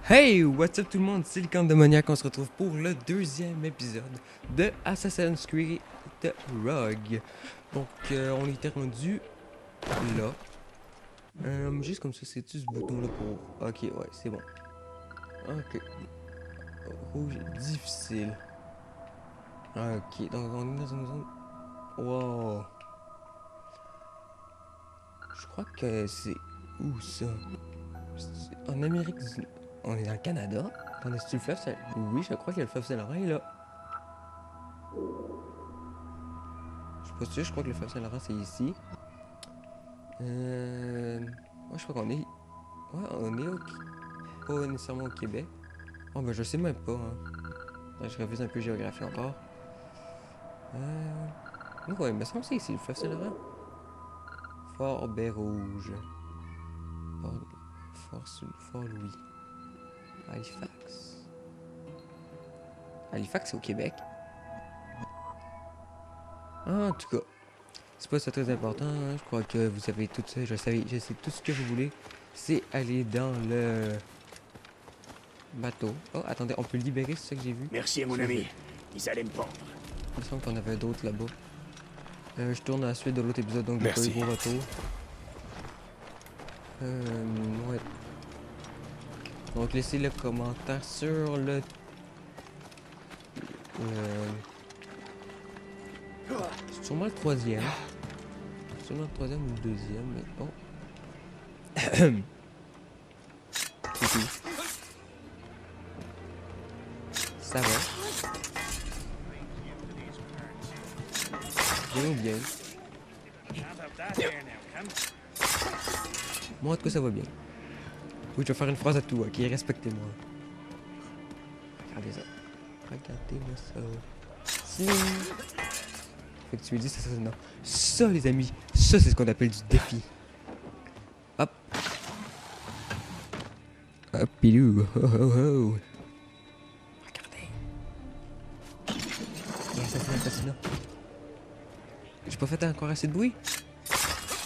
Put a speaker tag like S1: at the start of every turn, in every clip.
S1: Hey, what's up tout le monde, c'est le Camp Démoniaque, on se retrouve pour le deuxième épisode de Assassin's Creed Rogue. Donc, on était rendu là. Juste comme ça, c'est-tu ce bouton-là pour... Ok, ouais, c'est bon. Ok. Rouge, difficile. Ok, donc on est dans une zone... Wow. Je crois que c'est... Où ça? En Amérique du... On est dans le Canada? Attendez, c'est-tu le fleuve Saint... Oui, je crois qu'il y a le fleuve Saint-Laurent là. Je suis pas sûr, je crois que le fleuve Saint-Laurent c'est ici. Ouais, je crois qu'on est... Ouais, on est pas nécessairement au Québec. Oh, ben je sais même pas, hein. Là, je révise un peu géographie encore. Ouais, il me semble que c'est ici, le fleuve Saint-Laurent. Fort-Baie-Rouge. Fort-Louis. Halifax. Halifax, c'est au Québec. Ah, en tout cas, c'est pas ça très important, hein. Je crois que vous savez tout ça. Je sais tout ce que vous voulez. C'est aller dans le bateau. Oh, attendez, on peut le libérer, c'est ça que j'ai vu?
S2: Merci mon ami. Ils allaient me pendre.
S1: Il me semble qu'on avait d'autres là-bas. Je tourne à la suite de l'autre épisode, donc j'ai pas eu
S2: Merci.
S1: gros retour. Ouais. Donc laissez le commentaire sur le... C'est sûrement le troisième. Sûrement le troisième ou le deuxième, mais... Oh. C'est tout. Ça va. Bien ou bien. Moi, en tout cas, ça va bien. Oui, je vais faire une phrase à tout, ok? Respectez-moi. Regardez ça. Regardez-moi ça. Si. Fait que tu me dis, ça, non. Ça, les amis, ça, c'est ce qu'on appelle du défi. Hop. Hop, pilou. Oh, oh, oh. Regardez. Et assassinat. J'ai pas fait encore assez de bruit.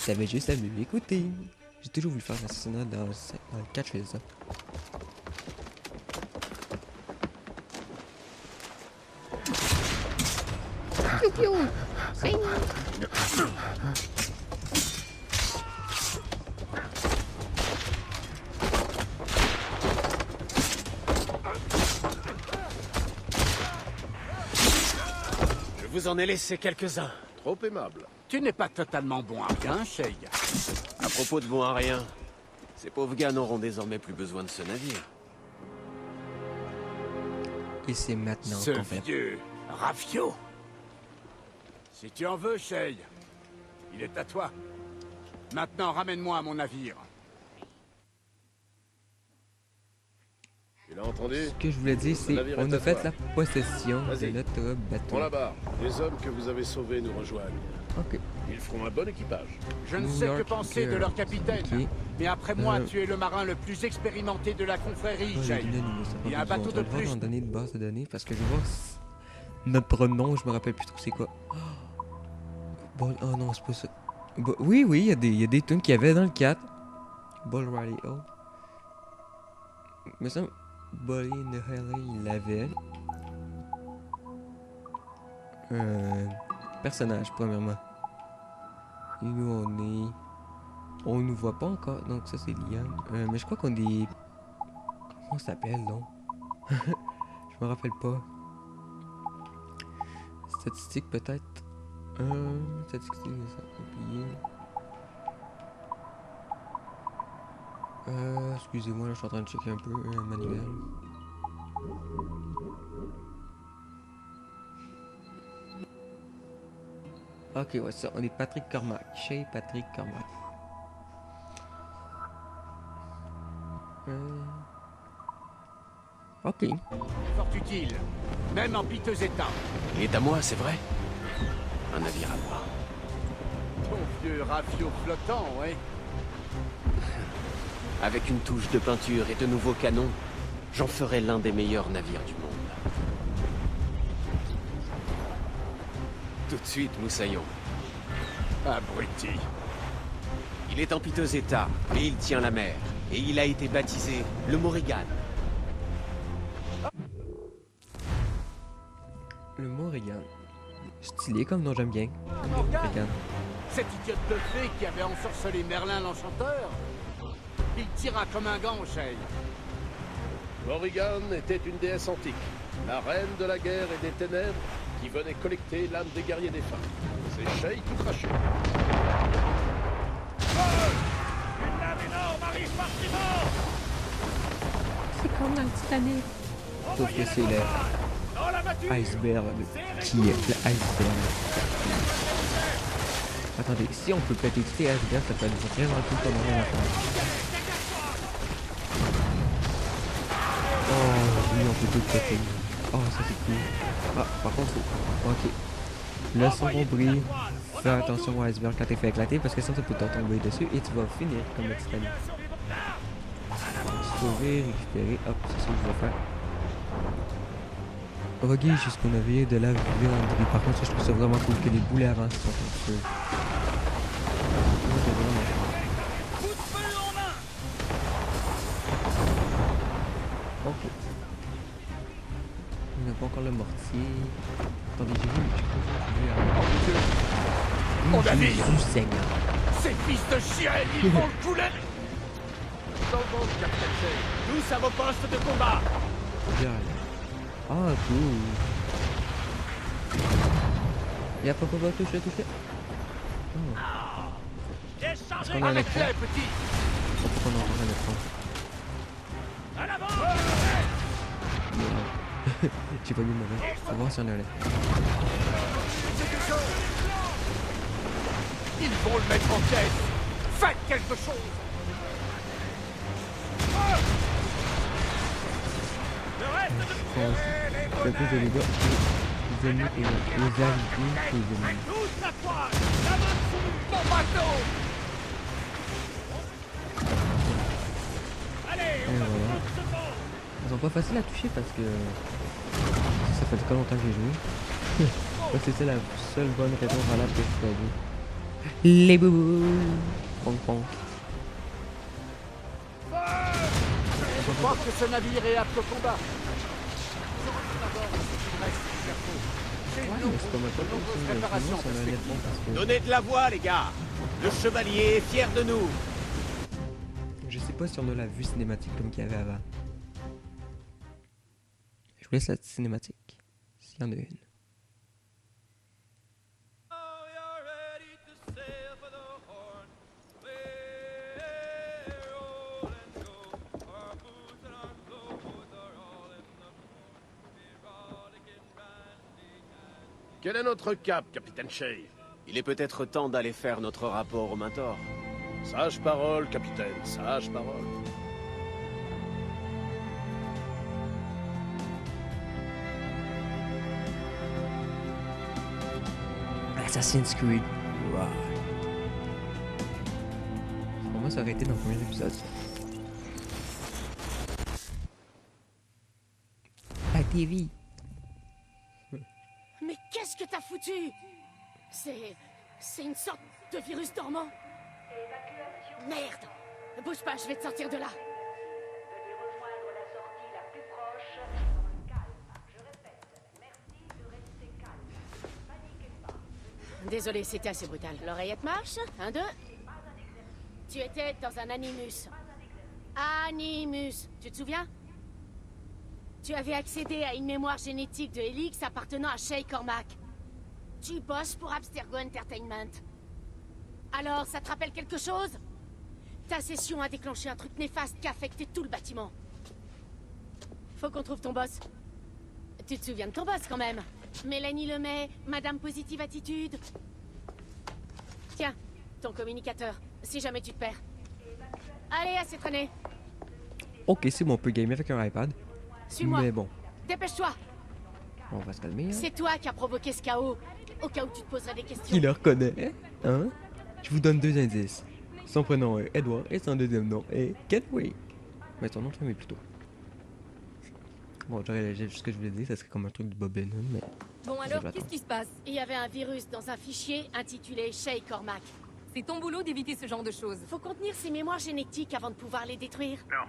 S1: T'avais juste à m'écouter. J'ai toujours voulu faire un assassinat dans le 4, je faisais ça.
S2: Je vous en ai laissé quelques-uns.
S3: Trop aimable.
S2: Tu n'es pas totalement bon à rien, Shay.
S3: À propos de bon à rien, ces pauvres gars n'auront désormais plus besoin de ce navire.
S1: Et c'est maintenant
S2: Ce
S1: qu'on fait.
S2: vieux Rafio. Si tu en veux, Shay, il est à toi. Maintenant, ramène-moi à mon navire.
S3: Tu l'as entendu?
S1: Ce que je voulais dire, c'est
S3: navire
S1: on
S3: est
S1: a
S3: à
S1: fait
S3: toi.
S1: la possession de
S3: Vas-y.
S1: notre bateau.
S3: Prends la barre. Les hommes que vous avez sauvés nous rejoignent.
S1: Ok.
S3: Ils feront un bon équipage.
S2: Je ne
S1: New
S2: sais que
S1: York,
S2: penser de leur capitaine.
S1: ok.
S2: Mais après moi, tu es le marin le plus expérimenté de la confrérie,
S1: Oh,
S2: Shay.
S1: les lunettes, ça
S2: Il y a
S1: va
S2: un
S1: pas
S2: bateau
S1: besoin.
S2: de
S1: On va
S2: plus.
S1: dans données de base de données parce que je vois notre nom, je me rappelle plus trop c'est quoi. Bon, oh non, c'est pas ça. Oui, il y a des tunes qu'il y avait dans le 4. Bull Riley, oh. Mais ça, Bully in the Hell, il l'avait. Personnage, premièrement. Et nous, on nous voit pas encore. Donc, ça, c'est Liam. Mais je crois qu'on est. Comment ça s'appelle, donc? Je me rappelle pas. Statistique, peut-être. Statistique, ça oublié. Excusez-moi, là, je suis en train de checker un peu un manuel. Ok, ouais, ça, on est Patrick Cormac. Chez Patrick Cormac. Ok.
S2: Fort utile, même en piteux état.
S3: Il est à moi, c'est vrai? Un navire à moi.
S2: Ton vieux Rafio flottant, ouais.
S3: Avec une touche de peinture et de nouveaux canons, j'en ferai l'un des meilleurs navires du monde. Tout de suite, Moussaillon.
S2: Abruti.
S3: Il est en piteux état, mais il tient la mer. Et il a été baptisé le Morrigan.
S1: Le Morrigan. Stylé comme nom, j'aime bien.
S2: Morgane,
S1: Morrigan.
S2: cette idiote de fée qui avait ensorcelé Merlin l'Enchanteur. Il tira comme un gant, Shay.
S4: Morrigan était une déesse antique, la reine de la guerre et des ténèbres, qui venait collecter l'âme des guerriers défunts. C'est Shay tout craché.
S2: Une lame énorme arrive par Timor.
S1: C'est comme dans le Titanic. Sauf que c'est
S2: Dans la voiture.
S1: l'iceberg qui est l'iceberg. Attendez, si on peut péter tous les icebergs, ça peut être vraiment cool comme on va faire. Oh oui, on peut tout péter. Oh, ça c'est cool. Ah, par contre, faut... Ok. Le son brille. Fais attention au iceberg quand t'es fait éclater parce que sinon tu peux te tomber dessus et tu vas finir comme le Titanic. Sauver, récupérer. Hop, c'est ça que je vais faire. Roguer jusqu'au navire de la vianderie. Par contre, je trouve ça vraiment cool que les boulets avancent sont un peu. C'est vraiment cool. Ok. On n'a pas encore le mortier. Attendez, j'ai vu
S2: Mon ami,
S1: du Seigneur.
S2: ces fils de chien, ils vont le poulet.
S4: Sauvons Capitaine Shay.
S2: Tous à vos postes de combat.
S1: Bien. Ah, cool. Y'a pas touché. Oh. Est-ce qu'on a un écran?
S2: Arrête-les, petit.
S1: Pourquoi on a encore un écran?
S2: À l'avant.
S1: J'ai pas mis le mauvais. On va voir si on a un écran.
S2: Ils vont le mettre en pièces. Faites quelque chose. Le reste de
S1: Le plus de dégâts, les ennemis et les alliés que les ennemis.
S2: tous la toile. La main dessus. Mon bateau. Allez,
S1: Et voilà. Ils sont pas faciles à toucher parce que ça fait très longtemps que j'ai joué. C'était la seule bonne réponse à la piste. Les boubous. Ponk ponk.
S2: Je crois que ce navire est apte au combat.
S1: Ouais, mais c'est pas ma faute. Sinon, ça m'a un écran parce que
S3: Donnez de la voix, les gars. Le chevalier est fier de nous.
S1: je sais pas si on a la vue cinématique comme qu'il y avait avant. Je vous laisse la cinématique, s'il y en a une.
S4: Quel est notre cap, Capitaine Shay?
S3: Il est peut-être temps d'aller faire notre rapport au Mentor.
S4: Sage parole, capitaine, sage parole.
S1: Assassin's Creed. Wow. Pour moi, ça aurait été dans le premier épisode. La TV.
S5: Mais qu'est-ce que t'as foutu? C'est une sorte de virus dormant. Merde! Bouge pas, je vais te sortir de là.
S6: Veuillez rejoindre la sortie la plus proche dans le calme. Je répète, merci de rester calme. Paniquez pas.
S5: Désolé, c'était assez brutal. L'oreillette marche? 1, 2. Tu étais dans un Animus. Animus, tu te souviens? Tu avais accédé à une mémoire génétique de Helix appartenant à Shay Cormac. Tu bosses pour Abstergo Entertainment. Alors, ça te rappelle quelque chose? Ta session a déclenché un truc néfaste qui a affecté tout le bâtiment. Faut qu'on trouve ton boss. Tu te souviens de ton boss quand même? Mélanie Lemay, Madame Positive Attitude. Tiens, ton communicateur, si jamais tu te perds. Allez, assez traîné.
S1: Ok, c'est bon, on peut gamer avec un iPad.
S5: Suis-moi.
S1: Mais bon,
S5: Dépêche-toi.
S1: on va se calmer. Hein.
S5: C'est toi qui as provoqué ce chaos. Au cas où tu te poserais des questions.
S1: Qui le reconnaît? Hein? Je vous donne 2 indices. Son prénom est Edward et son deuxième nom est Kenwick. Mais son nom de famille plutôt. Bon, j'aurais juste ce que je voulais dire, ça serait comme un truc de Bob Lennon, mais...
S7: Bon
S1: Ça
S7: alors,
S1: va
S7: qu'est-ce
S1: attendre.
S7: qui se passe?
S5: Il y avait un virus dans un fichier intitulé Shay Cormac.
S7: C'est ton boulot d'éviter ce genre de choses.
S5: Faut contenir ces mémoires génétiques avant de pouvoir les détruire.
S8: Non,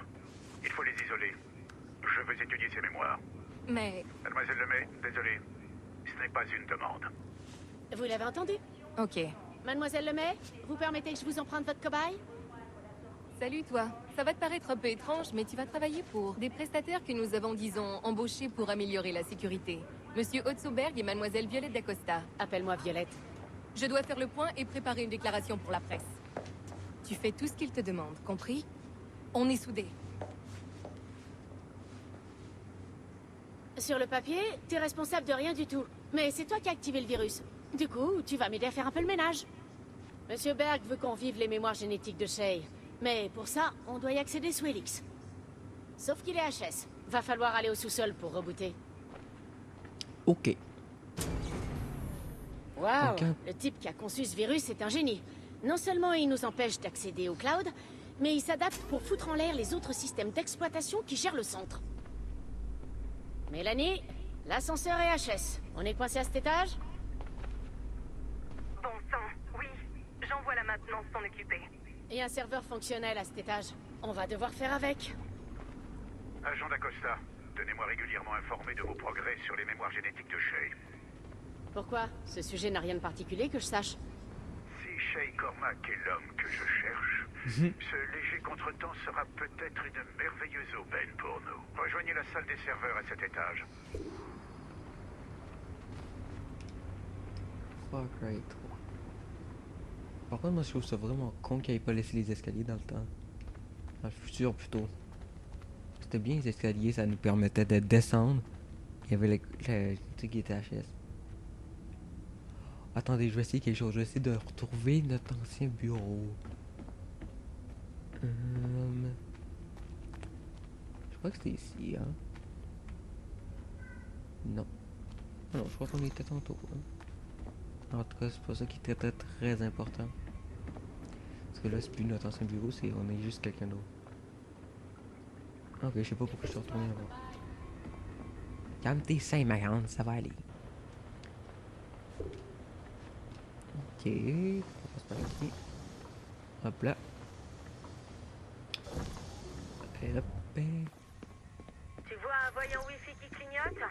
S8: il faut les isoler. Je veux étudier ces mémoires.
S7: Mais
S8: Mademoiselle Lemay, désolé.
S2: Ce n'est pas une demande.
S5: Vous l'avez entendu?
S7: Ok.
S5: Mademoiselle Lemay, vous permettez que je vous emprunte votre cobaye?
S7: Salut toi. Ça va te paraître un peu étrange, mais tu vas travailler pour des prestataires que nous avons, disons, embauchés pour améliorer la sécurité. Monsieur Otsoberg et Mademoiselle Violette d'Acosta.
S5: Appelle-moi Violette.
S7: Je dois faire le point et préparer une déclaration pour la presse. Tu fais tout ce qu'ils te demandent, compris? On est soudés.
S5: Sur le papier, t'es responsable de rien du tout. Mais c'est toi qui as activé le virus. Du coup, tu vas m'aider à faire un peu le ménage. Monsieur Berg veut qu'on vive les mémoires génétiques de Shay. Mais pour ça, on doit y accéder sous Helix. Sauf qu'il est HS. Va falloir aller au sous-sol pour rebooter.
S1: Ok.
S5: Waouh!
S1: Ok.
S5: Le type qui a conçu ce virus est un génie. Non seulement il nous empêche d'accéder au cloud, mais il s'adapte pour foutre en l'air les autres systèmes d'exploitation qui gèrent le centre. Mélanie, l'ascenseur est HS. On est coincé à cet étage?
S6: Bon sang, oui. J'envoie la maintenance s'en occuper.
S5: Et un serveur fonctionnel à cet étage. On va devoir faire avec.
S2: Agent d'Acosta, tenez-moi régulièrement informé de vos progrès sur les mémoires génétiques de Shay.
S5: Pourquoi? Ce sujet n'a rien de particulier que je sache.
S2: Si Shay Cormac est l'homme que je cherche, ce léger contretemps sera peut-être une merveilleuse aubaine pour nous. Rejoignez la salle des serveurs à cet étage.
S1: Far Cry 3. Par contre, moi je trouve ça vraiment con qu'il n'ait pas laissé les escaliers dans le temps. Dans le futur plutôt. C'était bien les escaliers, ça nous permettait de descendre. Il y avait le truc qui était HS. Attendez, je vais essayer quelque chose. Je vais essayer de retrouver notre ancien bureau. Je crois que c'était ici, hein. Non. Non, je crois qu'on y était tantôt. Hein. En tout cas, c'est pas ça qui est très très important. Parce que là, c'est plus notre ancien bureau, on est juste quelqu'un d'autre. Ok, je sais pas pourquoi je suis retourné là-bas. Calme tes seins, ma grande, ça va aller. Ok, on passe par ici. Hop là. Et hop.
S6: Tu vois un voyant Wi-Fi qui clignote?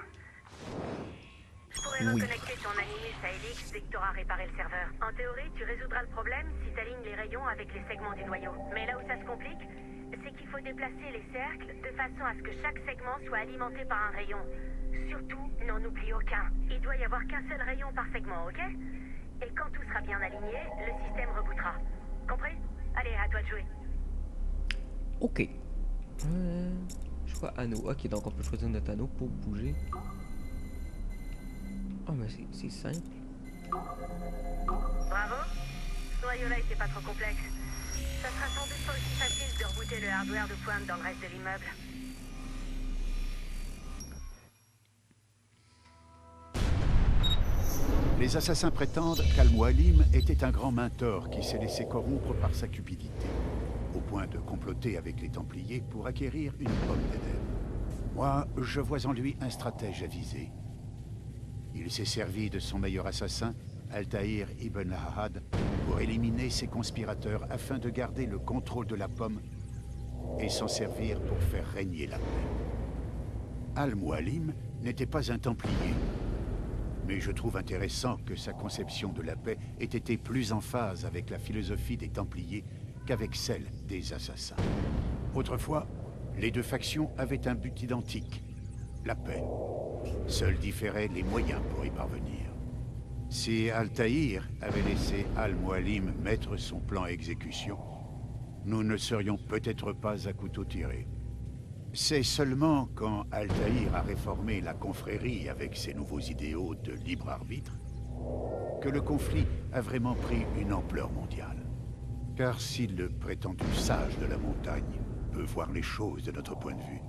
S6: Je pourrais reconnecter ton Animus à Helix dès que tu auras réparé le serveur. En théorie, tu résoudras le problème si tu alignes les rayons avec les segments du noyau. Mais là où ça se complique, c'est qu'il faut déplacer les cercles de façon à ce que chaque segment soit alimenté par un rayon. Surtout, n'en oublie aucun. Il doit y avoir qu'un seul rayon par segment, ok? Et quand tout sera bien aligné, le système rebootera. Compris? Allez, à toi de jouer.
S1: Ok. Je crois anneau. Ok, donc on peut choisir notre anneau pour bouger. Oh, mais c'est simple.
S6: Bravo. Ce noyau-là était pas trop complexe. Ça sera sans doute pas aussi facile de rebooter le hardware de pointe dans le reste de l'immeuble.
S8: Les assassins prétendent qu'Al-Mualim était un grand mentor qui s'est laissé corrompre par sa cupidité, au point de comploter avec les Templiers pour acquérir une pomme d'Éden. Moi, je vois en lui un stratège avisé. Il s'est servi de son meilleur assassin, Altaïr ibn Lahad, pour éliminer ses conspirateurs afin de garder le contrôle de la pomme et s'en servir pour faire régner la paix. Al-Mualim n'était pas un Templier. Mais je trouve intéressant que sa conception de la paix ait été plus en phase avec la philosophie des Templiers qu'avec celle des assassins. Autrefois, les deux factions avaient un but identique, la paix. Seuls différaient les moyens pour y parvenir. Si Altaïr avait laissé Al-Mualim mettre son plan à exécution, nous ne serions peut-être pas à couteau tiré. C'est seulement quand Altaïr a réformé la confrérie avec ses nouveaux idéaux de libre arbitre que le conflit a vraiment pris une ampleur mondiale. Car si le prétendu sage de la montagne peut voir les choses de notre point de vue,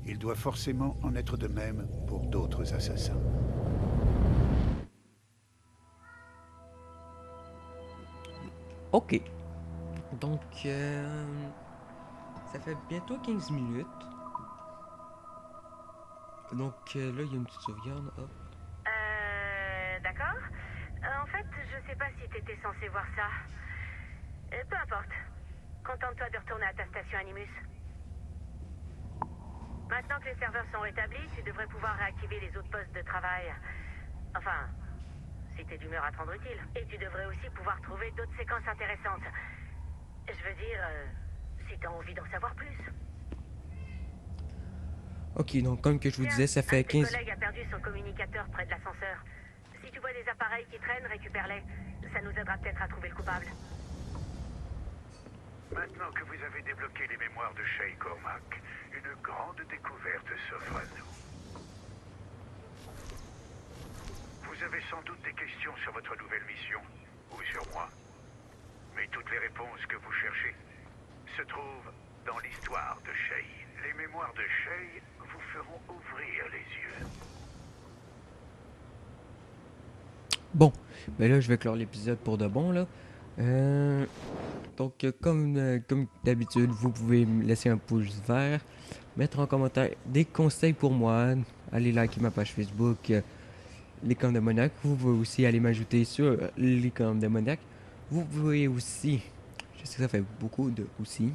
S8: il doit forcément en être de même pour d'autres assassins.
S1: Ok. Donc, ça fait bientôt 15 minutes. Donc là, il y a une petite sauvegarde. Hop.
S6: D'accord. En fait, je sais pas si t'étais censé voir ça. Peu importe. Contente-toi de retourner à ta station Animus. Maintenant que les serveurs sont rétablis, tu devrais pouvoir réactiver les autres postes de travail. Enfin, si t'es d'humeur à te rendre utile. Et tu devrais aussi pouvoir trouver d'autres séquences intéressantes. Je veux dire, si t'as envie d'en savoir plus.
S1: Ok, donc comme que je vous disais, ça fait
S6: Un de tes
S1: 15...
S6: collègues a perdu son communicateur près de l'ascenseur. Si tu vois des appareils qui traînent, récupère-les. Ça nous aidera peut-être à trouver le coupable.
S2: Maintenant que vous avez débloqué les mémoires de Shay Cormac, une grande découverte s'offre à nous. Vous avez sans doute des questions sur votre nouvelle mission, ou sur moi. Mais toutes les réponses que vous cherchez se trouvent dans l'histoire de Shay. Les mémoires de Shay vous feront ouvrir les yeux.
S1: Bon, ben là, je vais clore l'épisode pour de bon, là. Donc, comme d'habitude, vous pouvez me laisser un pouce vert, mettre en commentaire des conseils pour moi, aller liker ma page Facebook, Les Camps Démoniaques. Vous pouvez aussi aller m'ajouter sur Les Camps Démoniaques. Vous pouvez aussi, je sais que ça fait beaucoup de aussi,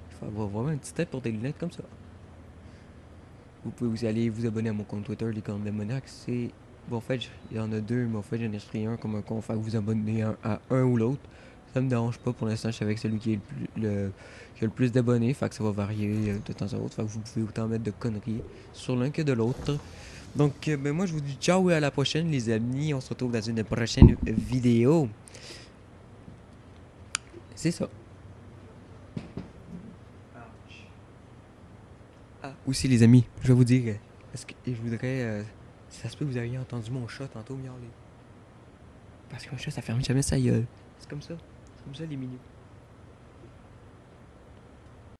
S1: il faut avoir vraiment une petite tête pour des lunettes comme ça. Vous pouvez aussi aller vous abonner à mon compte Twitter, Les Camps Démoniaques. C'est... Bon, en fait, il y en a deux, mais en fait, j'en ai pris un comme un compte. Fait que vous abonnez à un ou l'autre. Ça me dérange pas. Pour l'instant, je suis avec celui qui, est qui a le plus d'abonnés. Fait que ça va varier de temps à autre. Fait que vous pouvez autant mettre de conneries sur l'un que de l'autre. Donc, ben moi, je vous dis ciao et à la prochaine, les amis. On se retrouve dans une prochaine vidéo. C'est ça. Ah, aussi, les amis, je vais vous dire, est-ce que je voudrais... ça se peut que vous ayez entendu mon chat tantôt miauler. Parce qu'un chat, ça ferme jamais sa gueule. C'est comme ça les minous.